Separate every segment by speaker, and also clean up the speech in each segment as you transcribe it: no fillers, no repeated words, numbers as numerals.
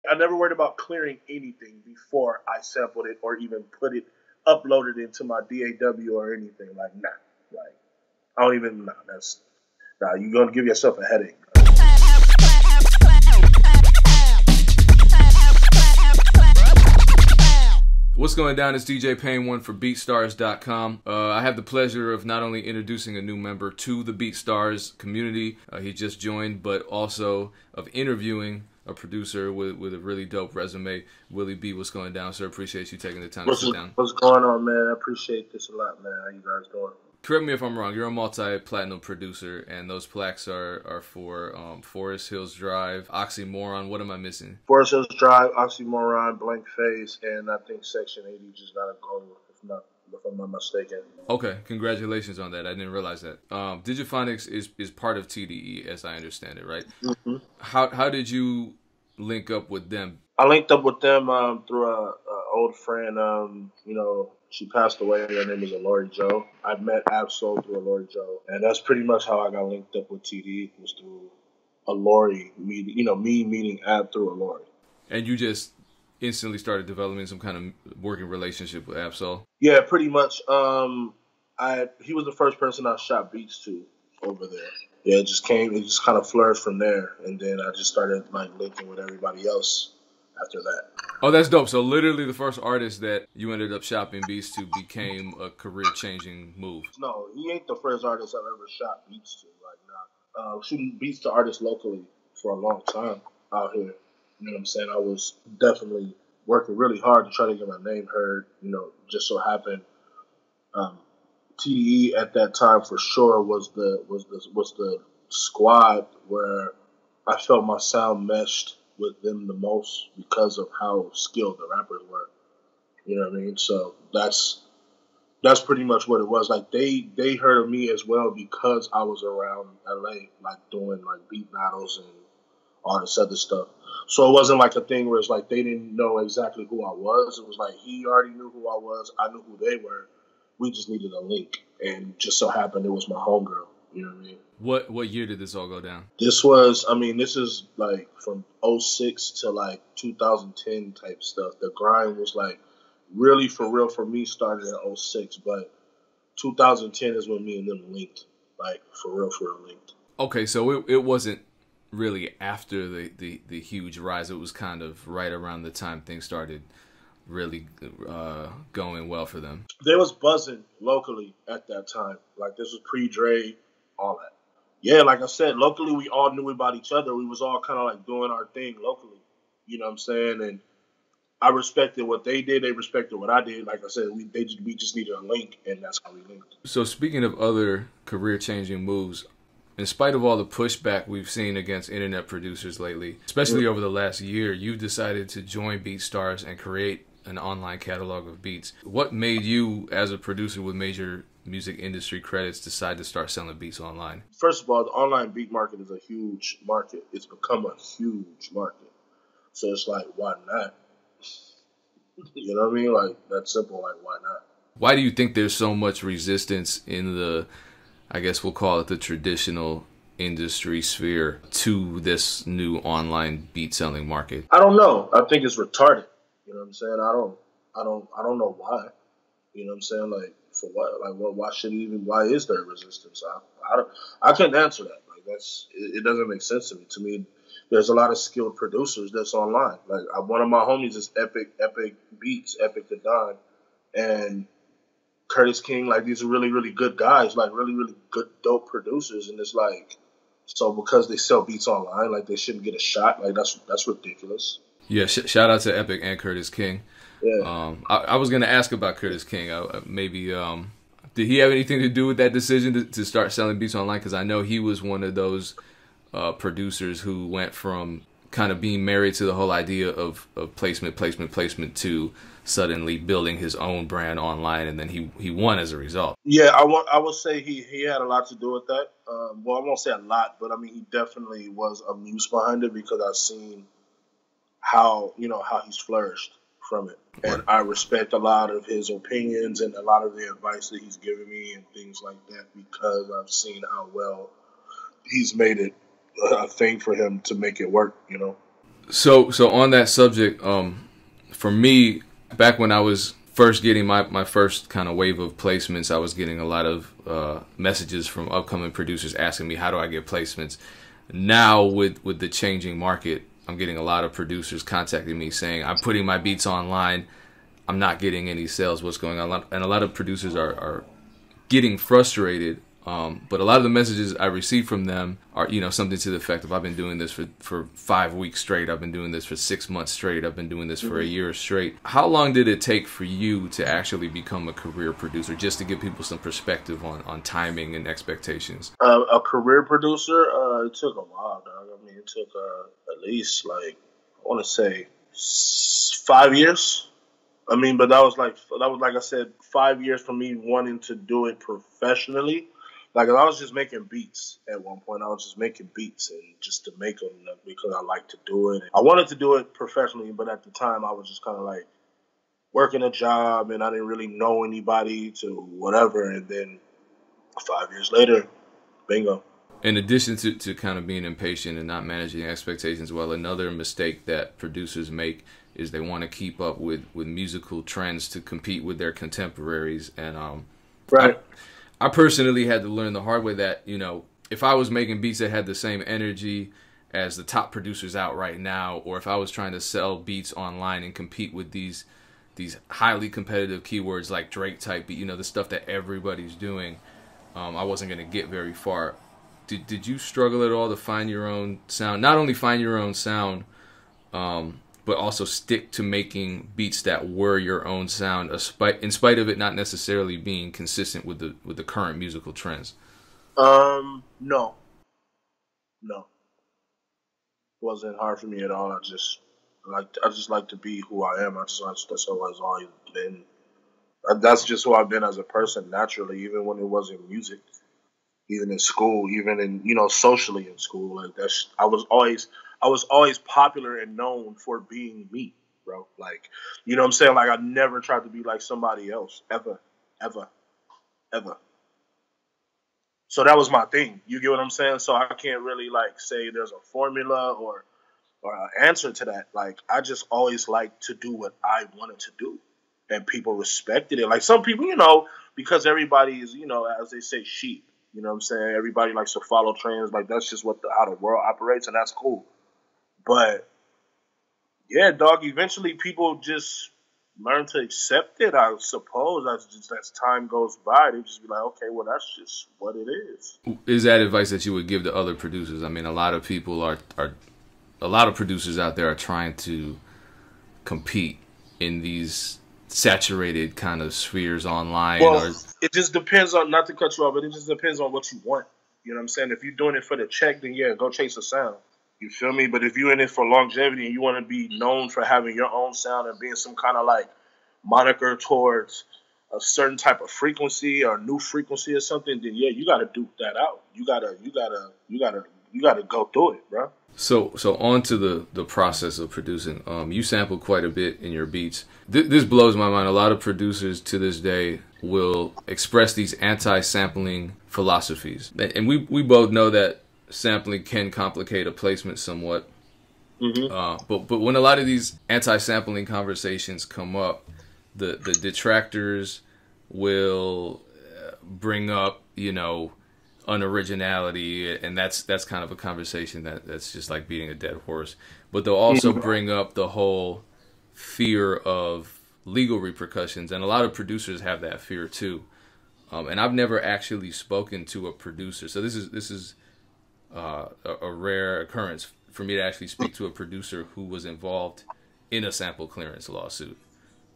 Speaker 1: I never worried about clearing anything before I sampled it or even upload it into my DAW or anything. Like, nah. Like, I don't even, nah, you're going to give yourself a headache.
Speaker 2: What's going down? It's DJ Payne 1 for BeatStars.com. I have the pleasure of not only introducing a new member to the BeatStars community, he just joined, but also of interviewing a producer with a really dope resume, Willie B. What's going down, sir? Appreciate you taking the time to sit down.
Speaker 1: What's going on, man? I appreciate this a lot, man. How you guys doing?
Speaker 2: Correct me if I'm wrong. You're a multi-platinum producer, and those plaques are for Forest Hills Drive, Oxymoron. What am I missing?
Speaker 1: Forest Hills Drive, Oxymoron, Blank Face, and I think Section 80 just got to go, if I'm not mistaken.
Speaker 2: Okay, congratulations on that. I didn't realize that. Digiphonics is part of TDE, as I understand it, right?
Speaker 1: Mm-hmm.
Speaker 2: How did you link up with them?
Speaker 1: I linked up with them through a old friend. She passed away. Her name is Lori Joe. I met Ab-Soul through Lori Joe, and that's pretty much how I got linked up with TD. Was through a Lori meeting. Me meeting Ab through a Lori.
Speaker 2: And you just instantly started developing some kind of working relationship with Ab-Soul?
Speaker 1: Yeah, pretty much. He was the first person I shot beats to over there. Yeah, it just kind of flourished from there, and then I just started linking with everybody else after that.
Speaker 2: Oh, that's dope. So literally the first artist that you ended up shopping beats to became a career-changing move.
Speaker 1: No, he ain't the first artist I've ever shot beats to. Shooting beats to artists locally for a long time out here. You know what I'm saying? I was definitely working really hard to try to get my name heard. Just so happened TDE at that time for sure was the squad where I felt my sound meshed with them the most because of how skilled the rappers were. You know what I mean? So that's pretty much what it was. They heard of me as well because I was around LA, doing beat battles and all this other stuff. So it wasn't a thing where it's they didn't know exactly who I was. It was he already knew who I was. I knew who they were. We just needed a link, and just so happened it was my homegirl. You know what I mean?
Speaker 2: What year did this all go down?
Speaker 1: This is from 06 to 2010 type stuff. The grind was really for real for me started in 06, but 2010 is when me and them linked, for real linked.
Speaker 2: Okay, so it wasn't really after the huge rise. It was kind of right around the time things started really going well for them.
Speaker 1: They was buzzing locally at that time. This was pre-Dre, all that. Yeah, like I said, locally we all knew about each other. We was all kind of doing our thing locally. You know what I'm saying? And I respected what they did. They respected what I did. Like I said, we just needed a link, and that's how we linked.
Speaker 2: So speaking of other career-changing moves, in spite of all the pushback we've seen against internet producers lately, especially over the last year, you've decided to join BeatStars and create an online catalog of beats. What made you, as a producer with major music industry credits, decide to start selling beats online?
Speaker 1: First of all, the online beat market is a huge market. It's become a huge market. So it's why not? You know what I mean? That's simple. Why not?
Speaker 2: Why do you think there's so much resistance in the, I guess we'll call it the traditional industry sphere, to this new online beat selling market?
Speaker 1: I don't know. I think it's retarded. You know what I'm saying? I don't know why. You know what I'm saying? For what? Why should even? Why is there resistance? I can't answer that. It doesn't make sense to me. To me, there's a lot of skilled producers that's online. One of my homies is Epic Beats, Epic the Don, and Curtis King. These are really, really good guys. Really, really good, dope producers. And it's so because they sell beats online, they shouldn't get a shot. That's ridiculous.
Speaker 2: Yeah, shout out to Epic and Curtis King.
Speaker 1: Yeah.
Speaker 2: I was going to ask about Curtis King. Did he have anything to do with that decision to start selling beats online? Because I know he was one of those producers who went from kind of being married to the whole idea of placement to suddenly building his own brand online, and then he won as a result.
Speaker 1: Yeah, I would say he had a lot to do with that. Well, I won't say a lot, but he definitely was a muse behind it because I've seen how he's flourished from it. And I respect a lot of his opinions and a lot of the advice that he's given me and things like that because I've seen how well he's made it a thing for him to make it work,
Speaker 2: So on that subject, for me, back when I was first getting my first kind of wave of placements, I was getting a lot of messages from upcoming producers asking me, how do I get placements? Now with the changing market, I'm getting a lot of producers contacting me saying, I'm putting my beats online, I'm not getting any sales, what's going on? And a lot of producers are getting frustrated. But a lot of the messages I receive from them are, something to the effect of, I've been doing this for 5 weeks straight. I've been doing this for 6 months straight. I've been doing this for a year straight. How long did it take for you to actually become a career producer, just to give people some perspective on timing and expectations?
Speaker 1: A career producer, it took a while, dog. I mean, it took at least, I want to say 5 years. I mean, but that was like I said, 5 years for me wanting to do it professionally. Like, I was just making beats at one point. I was just making beats and just to make them because I like to do it. I wanted to do it professionally, but at the time I was just kind of like working a job and I didn't really know anybody to whatever. And then 5 years later, bingo.
Speaker 2: In addition to kind of being impatient and not managing expectations well, another mistake that producers make is they want to keep up with musical trends to compete with their contemporaries. And
Speaker 1: right.
Speaker 2: I personally had to learn the hard way that, if I was making beats that had the same energy as the top producers out right now, or if I was trying to sell beats online and compete with these highly competitive keywords like Drake type beat, the stuff that everybody's doing, I wasn't going to get very far. Did you struggle at all to find your own sound? Not only find your own sound, but also stick to making beats that were your own sound, in spite of it not necessarily being consistent with the current musical trends?
Speaker 1: No. It wasn't hard for me at all. I just like to be who I am. That's how I've always been. That's just who I've been as a person naturally, even when it wasn't music, even in school, even in socially in school. Like I was always popular and known for being me, bro. Like, you know what I'm saying? Like, I never tried to be like somebody else, ever, ever, ever. So that was my thing. You get what I'm saying? So I can't really say there's a formula or an answer to that. Like, I just always liked to do what I wanted to do, and people respected it. Like, some people, because everybody is, as they say, sheep. You know what I'm saying? Everybody likes to follow trends. Like, that's just how the world operates, and that's cool. But yeah, dog, eventually people just learn to accept it, I suppose. As time goes by, they just be like, okay, well, that's just what it is.
Speaker 2: Is that advice that you would give to other producers? I mean, a lot of people a lot of producers out there are trying to compete in these saturated kind of spheres online.
Speaker 1: Well, it just depends on, not to cut you off, but it just depends on what you want. You know what I'm saying? If you're doing it for the check, then yeah, go chase a sound. You feel me? But if you're in it for longevity and you want to be known for having your own sound and being some kind of moniker towards a certain type of frequency or new frequency or something, then yeah, you got to duke that out. You gotta go through it, bro.
Speaker 2: So on to the process of producing. You sample quite a bit in your beats. This blows my mind. A lot of producers to this day will express these anti-sampling philosophies, and we both know that sampling can complicate a placement somewhat.
Speaker 1: Mm-hmm.
Speaker 2: But when a lot of these anti-sampling conversations come up, the detractors will bring up, unoriginality, and that's kind of a conversation that's just like beating a dead horse. But they'll also bring up the whole fear of legal repercussions, and a lot of producers have that fear too. And I've never actually spoken to a producer, so this is a rare occurrence for me to actually speak to a producer who was involved in a sample clearance lawsuit.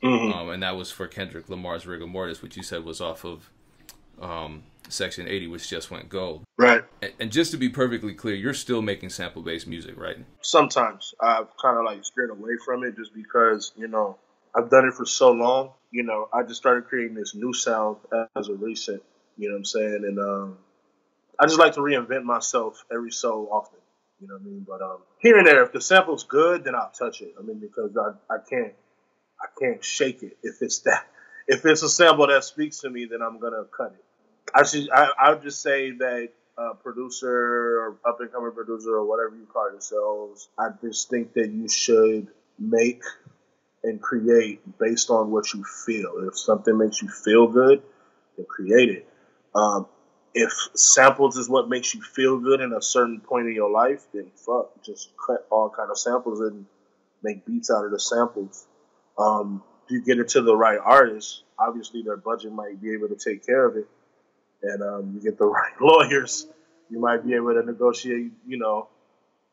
Speaker 2: And that was for Kendrick Lamar's Rigor Mortis, which you said was off of Section 80, which just went gold.
Speaker 1: Right.
Speaker 2: And just to be perfectly clear, you're still making sample-based music, right?
Speaker 1: Sometimes. I've kind of steered away from it just because, I've done it for so long. I just started creating this new sound as a recent, you know what I'm saying? And I just like to reinvent myself every so often. You know what I mean? But here and there, if the sample's good, then I'll touch it. I mean, because I can't shake it. If it's a sample that speaks to me, then I'm gonna cut it. I'll just say that producer or up and coming producer or whatever you call yourselves, I just think that you should make and create based on what you feel. If something makes you feel good, then create it. If samples is what makes you feel good in a certain point in your life, then fuck, just cut all kind of samples and make beats out of the samples. If you get it to the right artist, obviously their budget might be able to take care of it, and you get the right lawyers, you might be able to negotiate,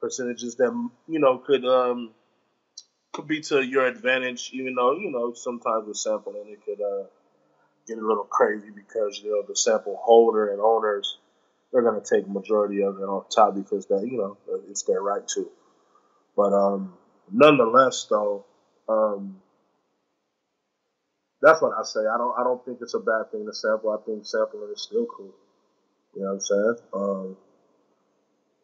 Speaker 1: percentages that could be to your advantage. Even though sometimes with sampling it could get a little crazy because the sample holder and owners, they're gonna take majority of it off top because it's their right to. But nonetheless, though, that's what I say. I don't think it's a bad thing to sample. I think sampling is still cool. You know what I'm saying?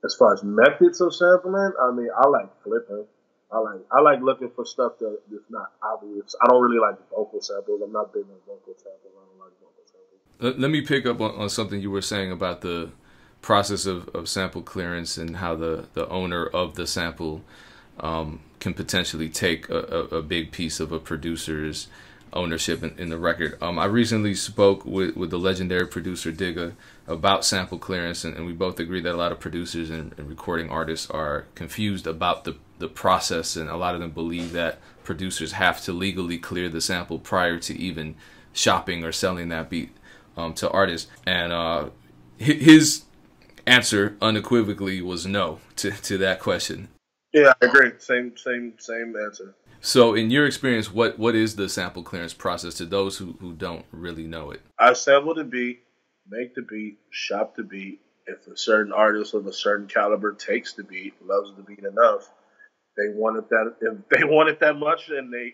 Speaker 1: As far as methods of sampling, I mean, I like flipping. I like looking for stuff that is not obvious. I don't really like vocal samples. I'm not big on vocal samples. I don't like vocal samples.
Speaker 2: Let me pick up on something you were saying about the process of sample clearance and how the owner of the sample can potentially take a big piece of a producer's ownership in the record. I recently spoke with the legendary producer Digga about sample clearance, and we both agree that a lot of producers and recording artists are confused about the process, and a lot of them believe that producers have to legally clear the sample prior to even shopping or selling that beat to artists. And his answer unequivocally was no to that question.
Speaker 1: Yeah, I agree. Same answer.
Speaker 2: So, in your experience, what is the sample clearance process to those who don't really know it?
Speaker 1: I sample the beat, make the beat, shop the beat. If a certain artist of a certain caliber takes the beat, loves the beat enough, they want it that if they want it that much, and they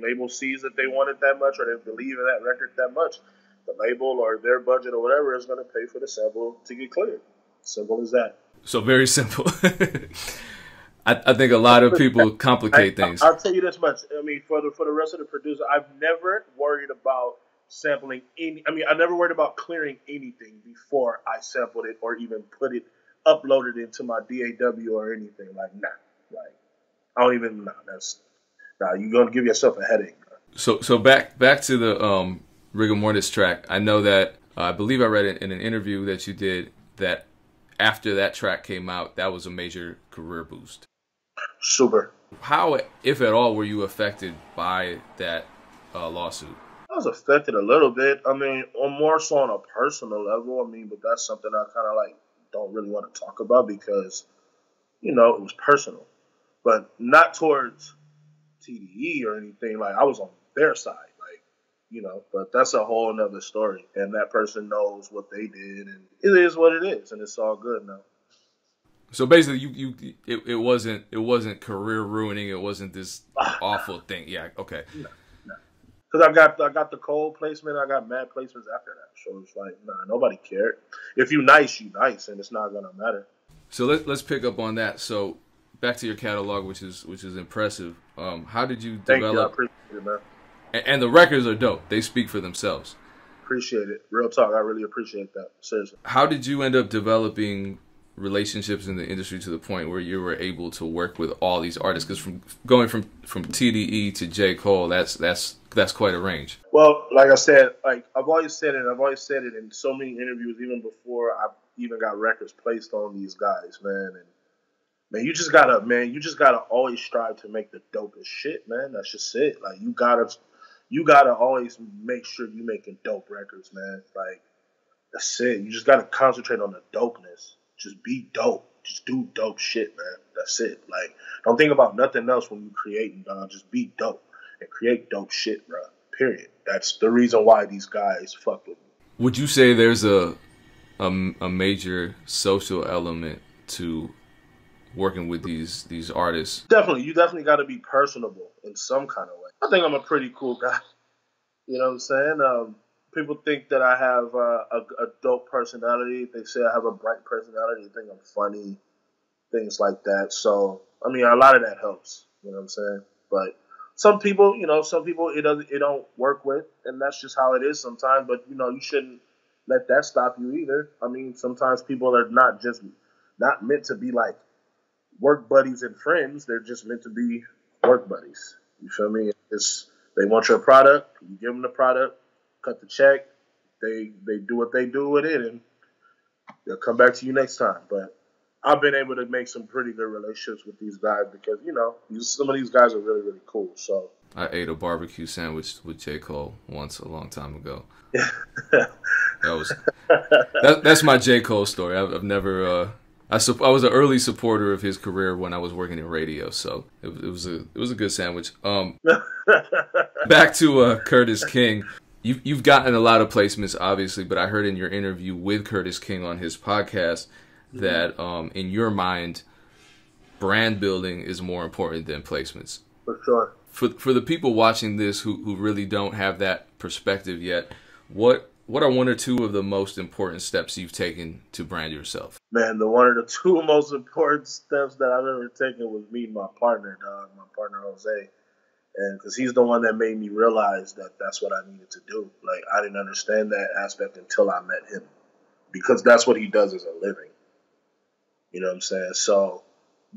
Speaker 1: label sees that they want it that much, or they believe in that record that much, the label or their budget or whatever is going to pay for the sample to get cleared. Simple as that.
Speaker 2: So very simple. I think a lot of people complicate things.
Speaker 1: I'll tell you this much. I mean, for the rest of the producers, I've never worried about sampling any. I mean, I never worried about clearing anything before I sampled it or even uploaded it into my DAW or anything. Like, nah. Like, I don't even. Nah. You're gonna give yourself a headache, bro.
Speaker 2: So back to the Rigor Mortis track. I know that I believe I read it in an interview that you did that after that track came out, that was a major career boost.
Speaker 1: Super.
Speaker 2: How, if at all, were you affected by that lawsuit?
Speaker 1: I was affected a little bit. I mean, more so on a personal level. I mean, but that's something I kind of don't really want to talk about because, it was personal. But not towards TDE or anything. Like, I was on their side. But that's a whole nother story. And that person knows what they did. And it is what it is. And it's all good now.
Speaker 2: So basically, it wasn't career ruining. It wasn't this awful thing. Yeah, okay.
Speaker 1: No. Because I got the cold placement. I got mad placements after that. So it's like, nah, nobody cared. If you nice, and it's not gonna matter.
Speaker 2: So let's pick up on that. So back to your catalog, which is impressive. How did you develop?
Speaker 1: Thank you. I appreciate it, man.
Speaker 2: And the records are dope. They speak for themselves.
Speaker 1: Appreciate it. Real talk. I really appreciate that. Seriously.
Speaker 2: How did you end up developing relationships in the industry to the point where you were able to work with all these artists? Because going from TDE to J. Cole, that's quite a range.
Speaker 1: Well, like I said, I've always said it in so many interviews, even before I even got records placed on these guys, man. And man, you just gotta always strive to make the dopest shit, man. That's just it. Like you gotta always make sure you making dope records, man. Like that's it. You just gotta concentrate on the dopeness. Just be dope. Just do dope shit, man. That's it. Like, don't think about nothing else when you creating, dog. Just be dope and create dope shit, bro. Period. That's the reason why these guys fuck with me.
Speaker 2: Would you say there's a major social element to working with these artists?
Speaker 1: Definitely. You definitely got to be personable in some kind of way. I think I'm a pretty cool guy. You know what I'm saying? People think that I have a dope personality. They say I have a bright personality. They think I'm funny, things like that. So, I mean, a lot of that helps. You know what I'm saying? But some people it don't work with, and that's just how it is sometimes. But you shouldn't let that stop you either. I mean, sometimes people are not meant to be like work buddies and friends. They're just meant to be work buddies. You feel me? They want your product. You give them the product, cut the check. They do what they do with it, and they'll come back to you next time. But I've been able to make some pretty good relationships with these guys because some of these guys are really really cool. So
Speaker 2: I ate a barbecue sandwich with J. Cole once a long time ago. That's my J. Cole story. I've never. I was an early supporter of his career when I was working in radio, so it was a good sandwich. Back to Curtis King. You've gotten a lot of placements, obviously, but I heard in your interview with Curtis King on his podcast that in your mind, brand building is more important than placements.
Speaker 1: For sure.
Speaker 2: For the people watching this who really don't have that perspective yet, what are one or two of the most important steps you've taken to brand yourself?
Speaker 1: Man, one of the two most important steps that I've ever taken was meeting my partner, my partner Jose. And because he's the one that made me realize that that's what I needed to do. Like, I didn't understand that aspect until I met him, because that's what he does as a living. You know what I'm saying? So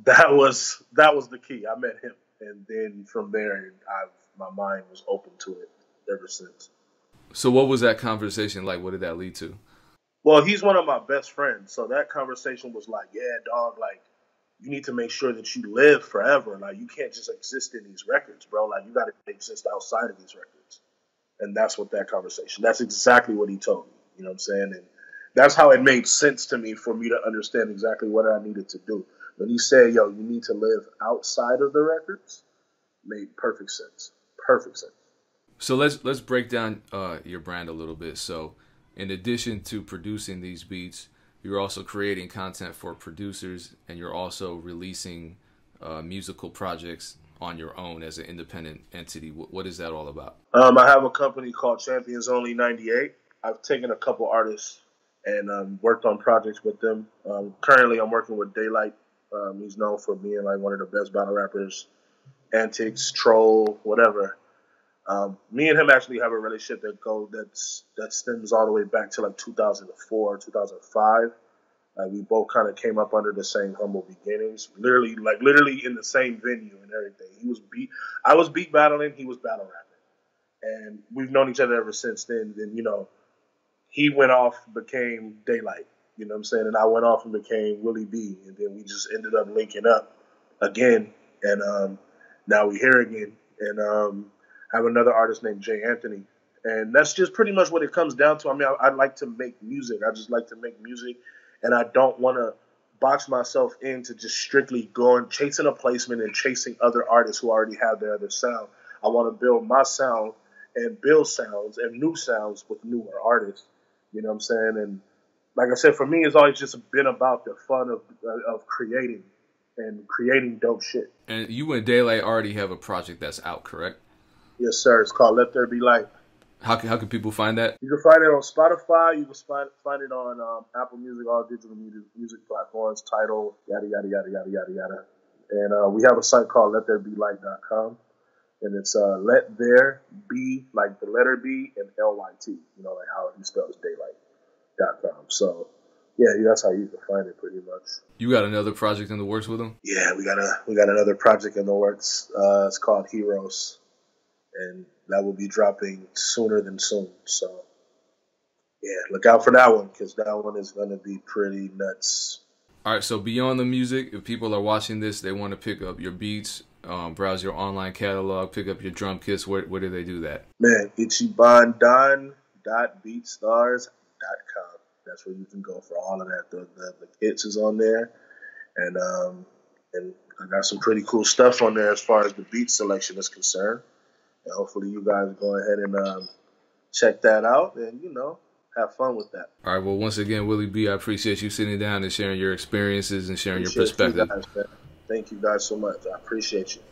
Speaker 1: that was the key. I met him, and then from there, my mind was open to it ever since.
Speaker 2: So what was that conversation like? What did that lead to?
Speaker 1: Well, he's one of my best friends, so that conversation was like, yeah, dog, like, you need to make sure that you live forever. Like, you can't just exist in these records, bro. Like, you got to exist outside of these records. And that's that's exactly what he told me. You know what I'm saying? And that's how it made sense to me for me to understand exactly what I needed to do. When he said, yo, you need to live outside of the records, made perfect sense. Perfect sense.
Speaker 2: So let's break down your brand a little bit. So in addition to producing these beats, you're also creating content for producers, and you're also releasing musical projects on your own as an independent entity. What is that all about?
Speaker 1: I have a company called Champions Only 98. I've taken a couple artists and worked on projects with them. Currently, I'm working with Daylight. He's known for being like one of the best battle rappers, Antics, Troll, whatever. Me and him actually have a relationship that stems all the way back to like 2004, 2005. We both kind of came up under the same humble beginnings, literally in the same venue and everything. I was beat battling, he was battle rapping, and we've known each other ever since then. Then he went off, became Daylight, you know what I'm saying, and I went off and became Willie B, and then we just ended up linking up again, and now we're here again, and have another artist named Jay Anthony. And that's just pretty much what it comes down to. I mean, I like to make music. I just like to make music. And I don't want to box myself into just strictly going, chasing a placement and chasing other artists who already have their other sound. I want to build my sound and build sounds and new sounds with newer artists. You know what I'm saying? And like I said, for me, it's always just been about the fun of creating and creating dope shit.
Speaker 2: And you and Daylight already have a project that's out, correct?
Speaker 1: Yes, sir. It's called Let There Be Light.
Speaker 2: How can people find that?
Speaker 1: You can find it on Spotify. You can find it on Apple Music, all digital music platforms, Tidal, yada, yada, yada, yada, yada, yada. And we have a site called LetThereBeLight.com. And it's Let There Be, like the letter B, and LYT, like how he spells daylight.com. So, yeah, that's how you can find it pretty much.
Speaker 2: You got another project in the works with him?
Speaker 1: Yeah, we got another project in the works. It's called Heroes. And that will be dropping sooner than soon. So, yeah, look out for that one, because that one is going to be pretty nuts.
Speaker 2: All right, so beyond the music, if people are watching this, they want to pick up your beats, browse your catalog, pick up your drum kits, where do they do that? Man, ichibandon.beatstars.com. That's where you can go for all of that. The kits is on there. And I got some pretty cool stuff on there as far as the beat selection is concerned. And hopefully you guys go ahead and check that out and, have fun with that. All right. Well, once again, Willie B, I appreciate you sitting down and sharing your experiences and sharing your perspective.
Speaker 1: You guys, man. Thank you guys so much. I appreciate you.